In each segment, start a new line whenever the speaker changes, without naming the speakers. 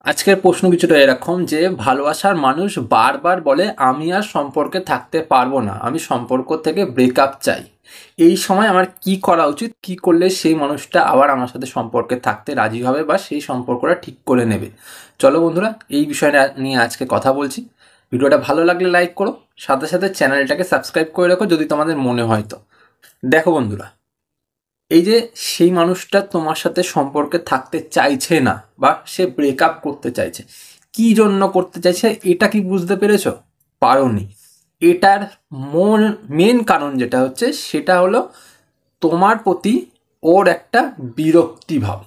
আজকের প্রশ্ন কিছুটা এরকম যে ভালোবাসার মানুষ বারবার বলে আমি আর সম্পর্কে থাকতে পারবো না, আমি সম্পর্ক থেকে ব্রেকআপ চাই। এই সময় আমার কি করা উচিত, কি করলে সেই মানুষটা আবার আমার সাথে সম্পর্কে থাকতে রাজি হবে বা সেই সম্পর্কটা ঠিক করে নেবে? চলো বন্ধুরা, এই বিষয়টা নিয়ে আজকে কথা বলছি। ভিডিওটা ভালো লাগলে লাইক করো, সাথে সাথে চ্যানেলটাকে সাবস্ক্রাইব করে রাখো যদি তোমাদের মনে হয় তো। দেখো বন্ধুরা, এই যে সেই মানুষটা তোমার সাথে সম্পর্কে থাকতে চাইছে না বা সে ব্রেকআপ করতে চাইছে, কি জন্য করতে চাইছে এটা কি বুঝতে পেরেছো? পারোনি। এটার মেন কারণ যেটা হচ্ছে সেটা হলো তোমার প্রতি ওর একটা বিরক্তি ভাব।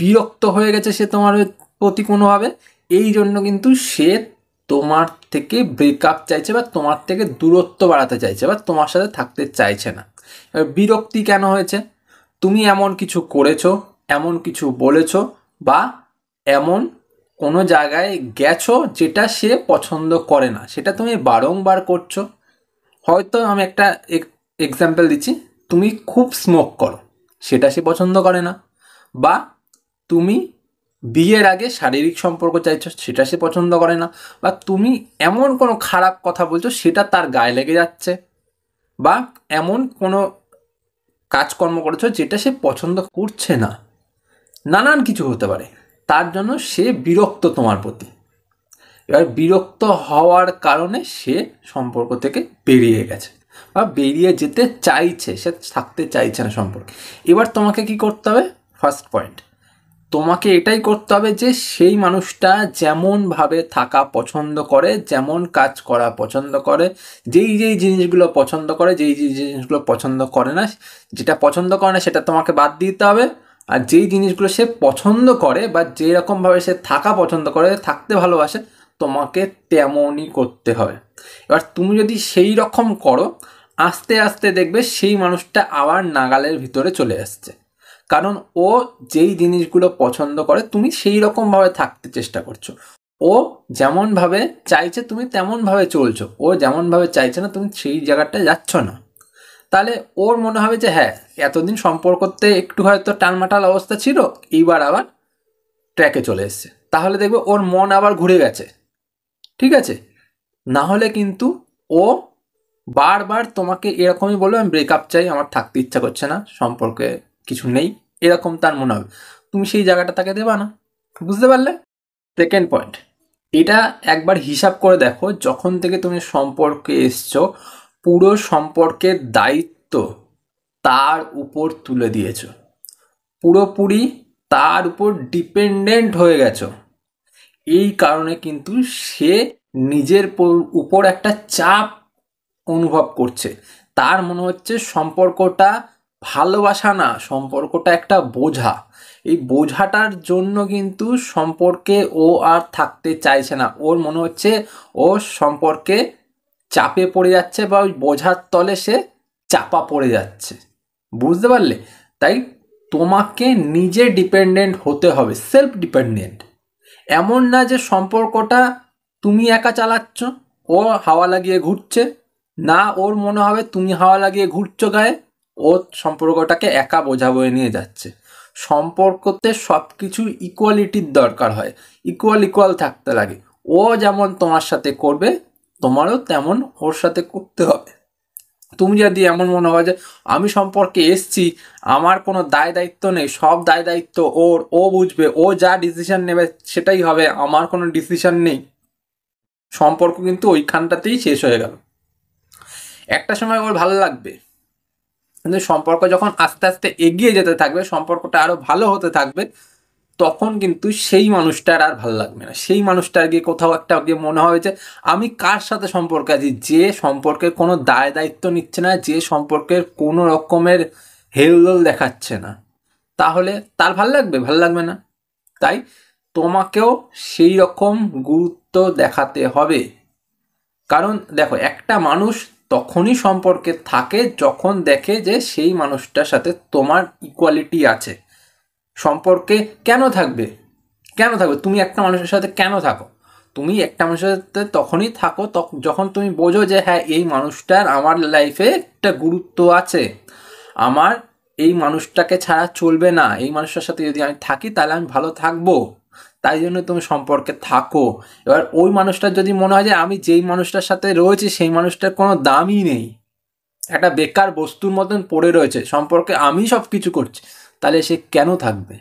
বিরক্ত হয়ে গেছে সে তোমার প্রতি কোনোভাবে, এই জন্য কিন্তু সে তোমার থেকে ব্রেকআপ চাইছে বা তোমার থেকে দূরত্ব বাড়াতে চাইছে বা তোমার সাথে থাকতে চাইছে না। এবার বিরক্তি কেন হয়েছে? তুমি এমন কিছু করেছো, এমন কিছু বলেছো, বা এমন কোনো জায়গায় গেছো যেটা সে পছন্দ করে না, সেটা তুমি বারংবার করছো। হয়তো আমি একটা এক্সাম্পল দিচ্ছি, তুমি খুব স্মোক করো, সেটা সে পছন্দ করে না। বা তুমি বিয়ের আগে শারীরিক সম্পর্ক চাইছো, সেটা সে পছন্দ করে না। বা তুমি এমন কোনো খারাপ কথা বলছো সেটা তার গায়ে লেগে যাচ্ছে। বা এমন কোনো কাজকর্ম করেছো যেটা সে পছন্দ করছে না। নানান কিছু হতে পারে, তার জন্য সে বিরক্ত তোমার প্রতি। এবার বিরক্ত হওয়ার কারণে সে সম্পর্ক থেকে বেরিয়ে গেছে বা বেরিয়ে যেতে চাইছে, সে থাকতে চাইছে না সম্পর্কে। এবার তোমাকে কি করতে হবে? ফার্স্ট পয়েন্ট, তোমাকে এটাই করতে হবে যে সেই মানুষটা যেমনভাবে থাকা পছন্দ করে, যেমন কাজ করা পছন্দ করে, যেই যেই জিনিসগুলো পছন্দ করে, যেই যেই জিনিসগুলো পছন্দ করে না, যেটা পছন্দ করে না সেটা তোমাকে বাদ দিতে হবে। আর যেই জিনিসগুলো সে পছন্দ করে বা যেরকমভাবে সে থাকা পছন্দ করে, থাকতে ভালোবাসে, তোমাকে তেমনই করতে হবে। এবার তুমি যদি সেই রকম করো, আস্তে আস্তে দেখবে সেই মানুষটা আবার নাগালের ভিতরে চলে আসছে। কারণ ও যেই জিনিসগুলো পছন্দ করে তুমি সেই রকমভাবে থাকতে চেষ্টা করছো। ও যেমনভাবে চাইছে তুমি তেমনভাবে চলছো, ও যেমনভাবে চাইছে না তুমি সেই জায়গাটায় যাচ্ছ না। তাহলে ওর মনে হবে যে হ্যাঁ, এতদিন সম্পর্কতে একটু হয়তো টালমাটাল অবস্থা ছিল, এইবার আবার ট্র্যাকে চলে এসছে। তাহলে দেখবে ওর মন আবার ঘুরে গেছে। ঠিক আছে? না হলে কিন্তু ও বারবার তোমাকে এরকমই বলবে আমি ব্রেকআপ চাই, আমার থাকতে ইচ্ছা করছে না, সম্পর্কে কিছু নেই, এরকম তার মনে হবে। তুমি সেই জায়গাটা তাকে দেবা না। বুঝতে পারলে? সেকেন্ড পয়েন্ট, এটা একবার হিসাব করে দেখো, যখন থেকে তুমি সম্পর্কে এসছো, পুরো সম্পর্কের দায়িত্ব তার উপর তুলে দিয়েছো, পুরোপুরি তার উপর ডিপেন্ডেন্ট হয়ে গেছো। এই কারণে কিন্তু সে নিজের উপর একটা চাপ অনুভব করছে। তার মনে হচ্ছে সম্পর্কটা ভালোবাসা না, সম্পর্কটা একটা বোঝা। এই বোঝাটার জন্য কিন্তু সম্পর্কে ও আর থাকতে চাইছে না। ওর মনে হচ্ছে ও সম্পর্কে চাপে পড়ে যাচ্ছে বা ওই বোঝার তলে সে চাপা পড়ে যাচ্ছে। বুঝতে পারলে? তাই তোমাকে নিজে ডিপেন্ডেন্ট হতে হবে, সেলফ ডিপেন্ডেন্ট। এমন না যে সম্পর্কটা তুমি একা চালাচ্ছ, ও হাওয়া লাগিয়ে ঘুরছে। না, ওর মনে হবে তুমি হাওয়া লাগিয়ে ঘুরছো গায়ে, ও সম্পর্কটাকে একা বোঝা বয়ে নিয়ে যাচ্ছে। সম্পর্কতে সব কিছু ইকুয়ালিটির দরকার হয়, ইকুয়াল ইকুয়াল থাকতে লাগে। ও যেমন তোমার সাথে করবে, তোমারও তেমন ওর সাথে করতে হবে। তুমি যদি এমন মনে হয় যে আমি সম্পর্কে এসছি, আমার কোনো দায় দায়িত্ব নেই, সব দায় দায়িত্ব ওর, ও বুঝবে, ও যা ডিসিশন নেবে সেটাই হবে, আমার কোনো ডিসিশন নেই, সম্পর্ক কিন্তু ওইখানটাতেই শেষ হয়ে গেল। একটা সময় ওর ভালো লাগবে, কিন্তু সম্পর্ক যখন আস্তে আস্তে এগিয়ে যেতে থাকবে, সম্পর্কটা আরো ভালো হতে থাকবে, তখন কিন্তু সেই মানুষটার আর ভালো লাগবে না। সেই মানুষটার গিয়ে কোথাও একটা গিয়ে মনে হবে যে আমি কার সাথে সম্পর্কে আছি, যে সম্পর্কের কোনো দায় দায়িত্ব নিচ্ছে না, যে সম্পর্কের কোনো রকমের হেলদোল দেখাচ্ছে না। তাহলে তার ভাল লাগবে? ভাল লাগবে না। তাই তোমাকেও সেই রকম গুরুত্ব দেখাতে হবে। কারণ দেখো, একটা মানুষ তখনই সম্পর্কে থাকে যখন দেখে যে সেই মানুষটার সাথে তোমার ইকুয়ালিটি আছে। সম্পর্কে কেন থাকবে? কেন থাকবে? তুমি একটা মানুষের সাথে কেন থাকো? তুমি একটা মানুষের সাথে তখনই থাকো যখন তুমি বোঝো যে হ্যাঁ, এই মানুষটার আমার লাইফে একটা গুরুত্ব আছে, আমার এই মানুষটাকে ছাড়া চলবে না, এই মানুষটার সাথে যদি আমি থাকি তাহলে আমি ভালো থাকবো। তাই জন্য তুমি সম্পর্কে থাকো। এবার ওই মানুষটার যদি মনে হয় যে আমি যেই মানুষটার সাথে রয়েছি সেই মানুষটার কোনো দামই নেই, একটা বেকার বস্তুর মতন পড়ে রয়েছে, সম্পর্কে আমি সব কিছু করছি, তাহলে সে কেন থাকবে?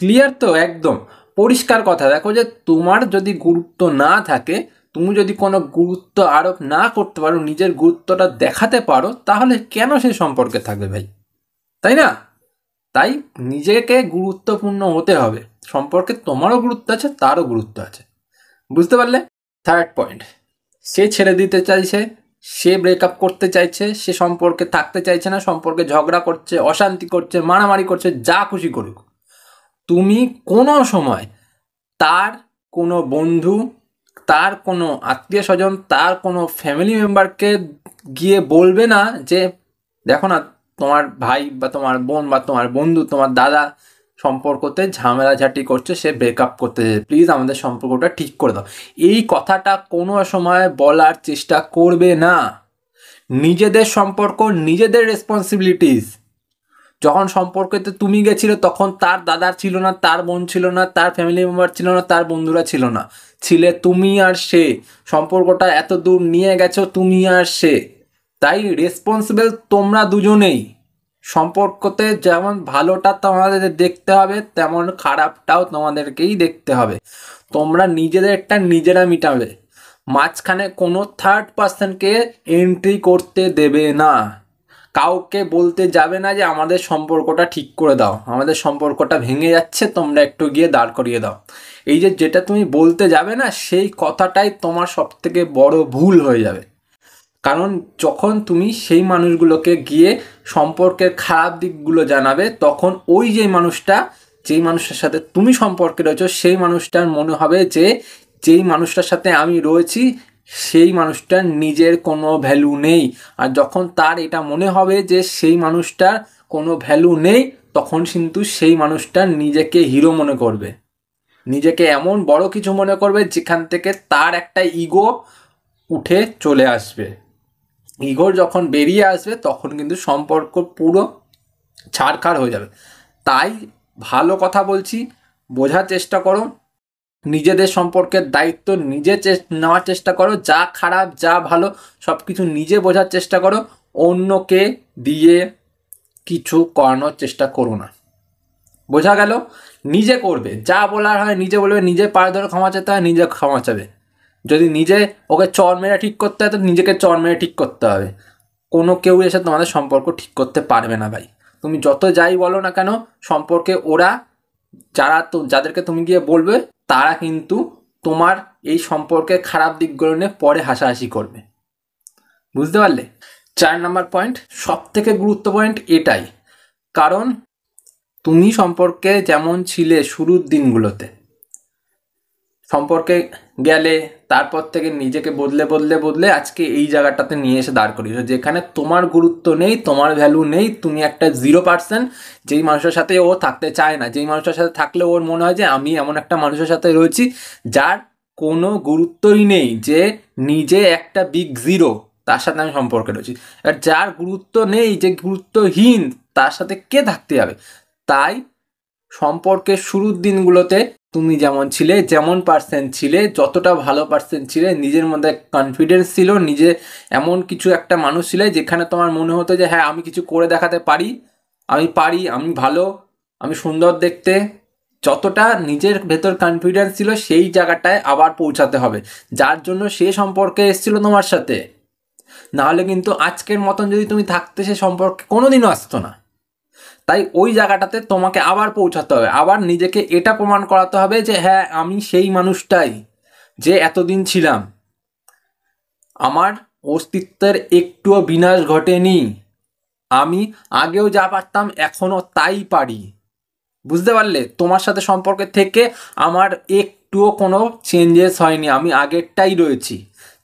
ক্লিয়ার তো? একদম পরিষ্কার কথা। দেখো যে তোমার যদি গুরুত্ব না থাকে, তুমি যদি কোনো গুরুত্ব আরোপ না করতে পারো, নিজের গুরুত্বটা দেখাতে পারো, তাহলে কেন সেই সম্পর্কে থাকবে ভাই? তাই না? তাই নিজেকে গুরুত্বপূর্ণ হতে হবে। সম্পর্কে তোমারও গুরুত্ব আছে, তারও গুরুত্ব আছে। বুঝতে পারলে? থার্ড পয়েন্ট, সে ছেড়ে দিতে চাইছে, সে ব্রেকআপ করতে চাইছে, সে সম্পর্কে থাকতে চাইছে না, সম্পর্কে ঝগড়া করছে, অশান্তি করছে, মারামারি করছে, যা খুশি করুক, তুমি কোনো সময় তার কোনো বন্ধু, তার কোনো আত্মীয় স্বজন, তার কোনো ফ্যামিলি মেম্বারকে গিয়ে বলবে না যে দেখো না তোমার ভাই বা তোমার বোন বা তোমার বন্ধু, তোমার দাদা সম্পর্কতে ঝামেলাঝাটি করছে, সে ব্রেকআপ করতে চাইছে, প্লিজ আমাদের সম্পর্কটা ঠিক করে দাও। এই কথাটা কোনো সময় বলার চেষ্টা করবে না। নিজেদের সম্পর্ক, নিজেদের রেসপন্সিবিলিটিস। যখন সম্পর্কেতে তুমি গেছিলে তখন তার দাদা ছিল না, তার বোন ছিল না, তার ফ্যামিলি মেম্বার ছিল না, তার বন্ধুরা ছিল না, ছিলে তুমি আর সে। সম্পর্কটা এত দূর নিয়ে গেছো তুমি আর সে, তাই রেসপন্সিবল তোমরা দুজনেই। সম্পর্কতে যেমন ভালোটা তোমাদের দেখতে হবে, তেমন খারাপটাও তোমাদেরকেই দেখতে হবে। তোমরা নিজেদেরটা নিজেরা মিটাবে, মাঝখানে কোনো থার্ড পার্সনকে এন্ট্রি করতে দেবে না। কাউকে বলতে যাবে না যে আমাদের সম্পর্কটা ঠিক করে দাও, আমাদের সম্পর্কটা ভেঙে যাচ্ছে, তোমরা একটু গিয়ে দাঁড় করিয়ে দাও। এই যে যেটা তুমি বলতে যাবে না, সেই কথাটাই তোমার সব থেকে বড় ভুল হয়ে যাবে। কারণ যখন তুমি সেই মানুষগুলোকে গিয়ে সম্পর্কের খারাপ দিকগুলো জানাবে, তখন ওই যে মানুষটা, যেই মানুষটার সাথে তুমি সম্পর্কে রয়েছো, সেই মানুষটার মনে হবে যে যেই মানুষটার সাথে আমি রয়েছি সেই মানুষটার নিজের কোনো ভ্যালু নেই। আর যখন তার এটা মনে হবে যে সেই মানুষটার কোনো ভ্যালু নেই, তখন কিন্তু সেই মানুষটা নিজেকে হিরো মনে করবে, নিজেকে এমন বড় কিছু মনে করবে যেখান থেকে তার একটা ইগো উঠে চলে আসবে। ইগোর যখন বেরিয়ে আসবে তখন কিন্তু সম্পর্ক পুরো ছাড়খাড় হয়ে যাবে। তাই ভালো কথা বলছি, বোঝার চেষ্টা করো, নিজেদের সম্পর্কের দায়িত্ব নিজে নেওয়ার চেষ্টা করো, যা খারাপ যা ভালো সব কিছু নিজে বোঝার চেষ্টা করো, অন্যকে দিয়ে কিছু করানোর চেষ্টা করো না। বোঝা গেল? নিজে করবে, যা বলার হয় নিজে বলবে, নিজে পায়ে ধরে ক্ষমা চাইতে হয় নিজে ক্ষমা চাবে। যদি নিজে ওকে চর মেরে ঠিক করতে হয় তো নিজেকে চর মেরে ঠিক করতে হবে। কোনো কেউ এসে তোমাদের সম্পর্ক ঠিক করতে পারবে না ভাই। তুমি যত যাই বলো না কেন, সম্পর্কে ওরা যাদেরকে তুমি গিয়ে বলবে, তারা কিন্তু তোমার এই সম্পর্কের খারাপ দিকগুলো নিয়ে পরে হাসাহাসি করবে। বুঝতে পারলে? 4 নম্বর পয়েন্ট, সব থেকে গুরুত্ব পয়েন্ট এটাই। কারণ তুমি সম্পর্কে যেমন ছিলে শুরুর দিনগুলোতে, সম্পর্কে গেলে তারপর থেকে নিজেকে বদলে বদলে বদলে আজকে এই জায়গাটাতে নিয়ে এসে দাঁড় করিয়েছো, যেখানে তোমার গুরুত্ব নেই, তোমার ভ্যালু নেই, তুমি একটা 0%। যেই মানুষের সাথে ও থাকতে চায় না, যেই মানুষের সাথে থাকলে ওর মনে হয় যে আমি এমন একটা মানুষের সাথে রয়েছি যার কোনো গুরুত্বই নেই, যে নিজে একটা বিগ 0, তার সাথে আমি সম্পর্কে রয়েছি। আর যার গুরুত্ব নেই, যে গুরুত্বহীন, তার সাথে কে থাকতে যাবে? তাই সম্পর্কের শুরুর দিনগুলোতে তুমি যেমন ছিলে, যেমন পার্সেন্ট ছিলে, যতটা ভালো পার্সেন্ট ছিলে, নিজের মধ্যে কনফিডেন্স ছিল, নিজে এমন কিছু একটা মানুষ ছিলে যেখানে তোমার মনে হতো যে হ্যাঁ আমি কিছু করে দেখাতে পারি, আমি ভালো, আমি সুন্দর দেখতে, যতটা নিজের ভেতর কনফিডেন্স ছিল সেই জায়গাটায় আবার পৌঁছাতে হবে, যার জন্য সে সম্পর্কে এসেছিল তোমার সাথে। নাহলে কিন্তু আজকের মতন যদি তুমি থাকতে, সে সম্পর্কে কোনোদিনও আসতো না। তাই ওই জায়গাটাতে তোমাকে আবার পৌঁছাতে হবে, আবার নিজেকে এটা প্রমাণ করাতে হবে যে হ্যাঁ আমি সেই মানুষটাই যে এতদিন ছিলাম, আমার অস্তিত্বের একটুও বিনাশ ঘটেনি, আমি আগেও যা পারতাম এখনও তাই পারি। বুঝতে পারলে? তোমার সাথে সম্পর্কে থেকে আমার একটুও কোনো চেঞ্জেস হয়নি, আমি আগেরটাই রয়েছি।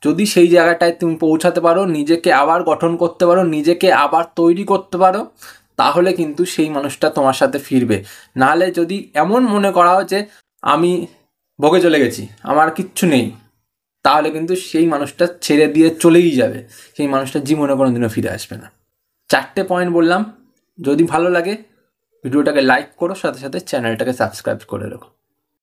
যদি সেই জায়গাটায় তুমি পৌঁছাতে পারো, নিজেকে আবার গঠন করতে পারো, নিজেকে আবার তৈরি করতে পারো, তাহলে কিন্তু সেই মানুষটা তোমার সাথে ফিরবে। নাহলে যদি এমন মনে করা হয় যে আমি ভোগে চলে গেছি, আমার কিচ্ছু নেই, তাহলে কিন্তু সেই মানুষটা ছেড়ে দিয়ে চলেই যাবে, সেই মানুষটা জীবনে কোনোদিনও ফিরে আসবে না। 4টে পয়েন্ট বললাম। যদি ভালো লাগে ভিডিওটাকে লাইক করো, সাথে সাথে চ্যানেলটাকে সাবস্ক্রাইব করে রাখো।